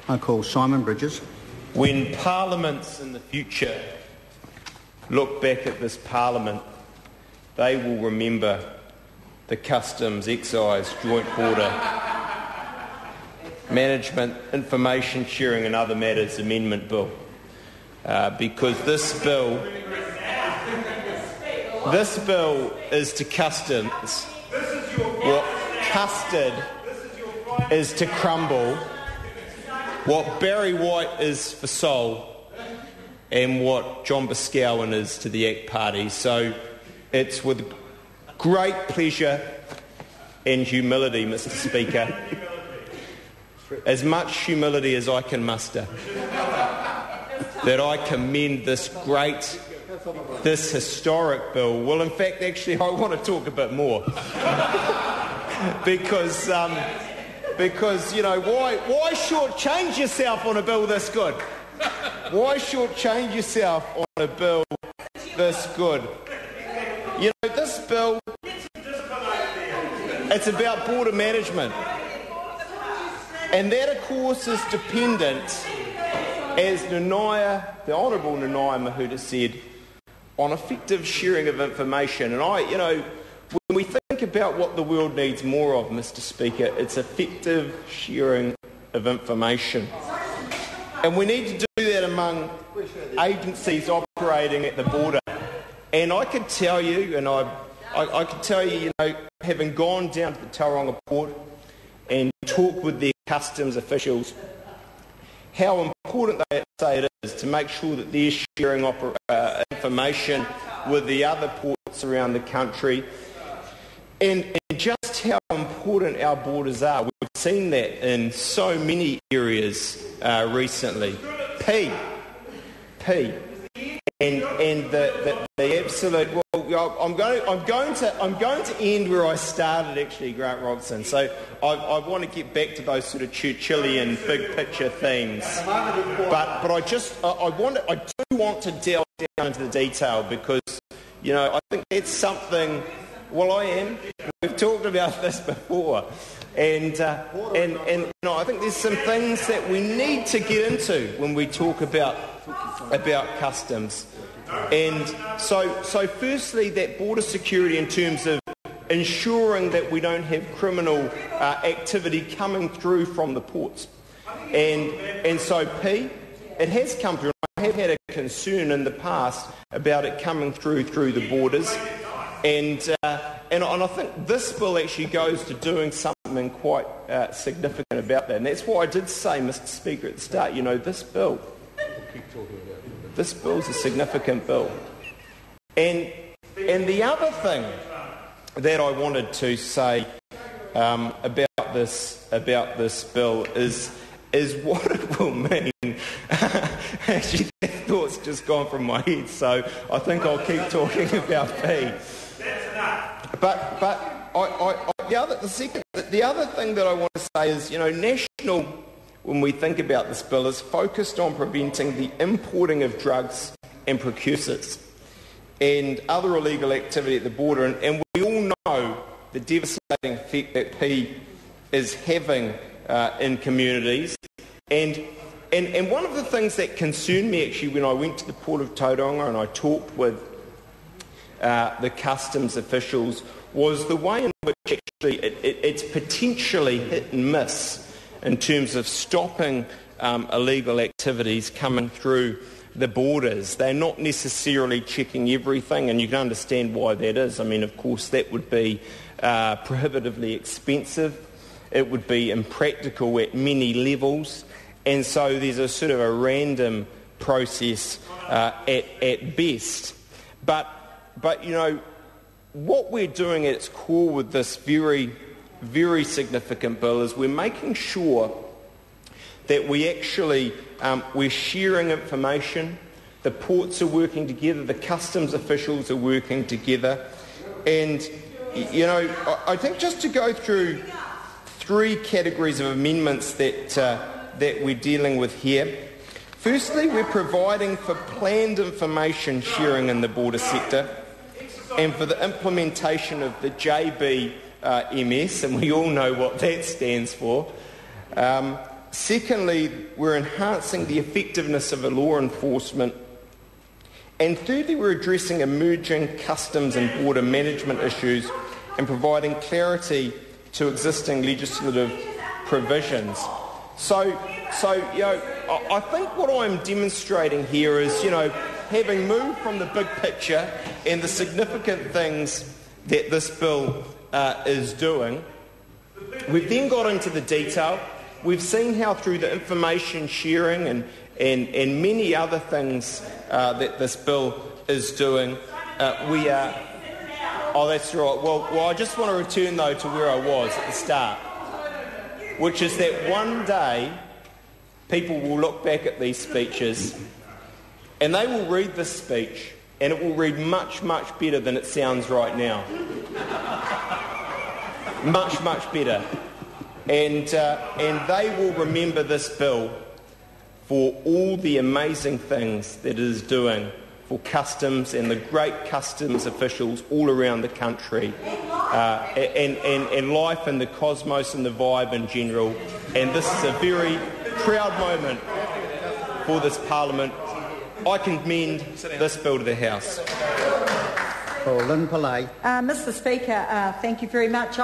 I call Simon Bridges. When parliaments in the future look back at this parliament, they will remember the Customs, Excise, Joint Border, Management, Information Sharing and Other Matters Amendment Bill. Because this bill is to customs what custard is to crumble, what Barry White is for Sol, and what John Boscawen is to the ACT Party. So it's with great pleasure and humility, Mr. Speaker, as much humility as I can muster, that I commend this historic bill. Well, in fact, actually, I want to talk a bit more. because, you know, why shortchange yourself on a bill this good? Why shortchange yourself on a bill this good? You know, this bill, it's about border management. And that, of course, is dependent, as the Honourable Nanaia Mahuta said, on effective sharing of information. And when we think about what the world needs more of, Mr. Speaker, it's effective sharing of information. And we need to do that among agencies operating at the border. And I can tell you, having gone down to the Tauranga port and talked with their customs officials, how important they say it is to make sure that they're sharing information with the other ports around the country, and just how important our borders are. We've seen that in so many areas recently. And the absolute. Well, I'm going to end where I started, actually, Grant Robson. So I want to get back to those sort of Churchillian big picture themes. But I do want to delve down into the detail, because I think that's something. Well, I am. We've talked about this before, and I think there's some things that we need to get into when we talk about customs. And so firstly, that border security in terms of ensuring that we don't have criminal activity coming through from the ports. And so it has come through. I have had a concern in the past about it coming through the borders. And I think this bill actually goes to doing something quite significant about that. And that's why I did say, Mr. Speaker, at the start, this bill's a significant bill. And the other thing that I wanted to say about this bill is what it will mean. Actually, that thought's just gone from my head, so I think I'll keep talking about P. But the other thing that I want to say is, national, when we think about this bill, is focused on preventing the importing of drugs and precursors and other illegal activity at the border. And we all know the devastating effect that P is having in communities. And one of the things that concerned me, actually, when I went to the Port of Tauranga and I talked with the customs officials, was the way in which actually it's potentially hit and miss in terms of stopping illegal activities coming through the borders. They're not necessarily checking everything, and you can understand why that is. I mean, of course, that would be prohibitively expensive. It would be impractical at many levels, and so there's a sort of a random process at best. But what we're doing at its core with this very, very significant bill is we're making sure that we actually we're sharing information. The ports are working together. The customs officials are working together. And I think just to go through three categories of amendments that we're dealing with here. Firstly, we're providing for planned information sharing in the border sector and for the implementation of the JBMS, and we all know what that stands for. Secondly, we're enhancing the effectiveness of law enforcement. And thirdly, we're addressing emerging customs and border management issues and providing clarity to existing legislative provisions. So I think what I'm demonstrating here is, having moved from the big picture and the significant things that this bill is doing, we've then got into the detail. We've seen how through the information sharing and many other things that this bill is doing, we are... Oh, that's right. Well, I just want to return, though, to where I was at the start, which is that one day people will look back at these speeches and they will read this speech and it will read much, much better than it sounds right now. Much, much better. And they will remember this bill for all the amazing things that it is doing for customs and the great customs officials all around the country, and life and the cosmos and the vibe in general. And this is a very proud moment for this Parliament. I commend this bill to the House. Lynn Pillay. Mr. Speaker, thank you very much.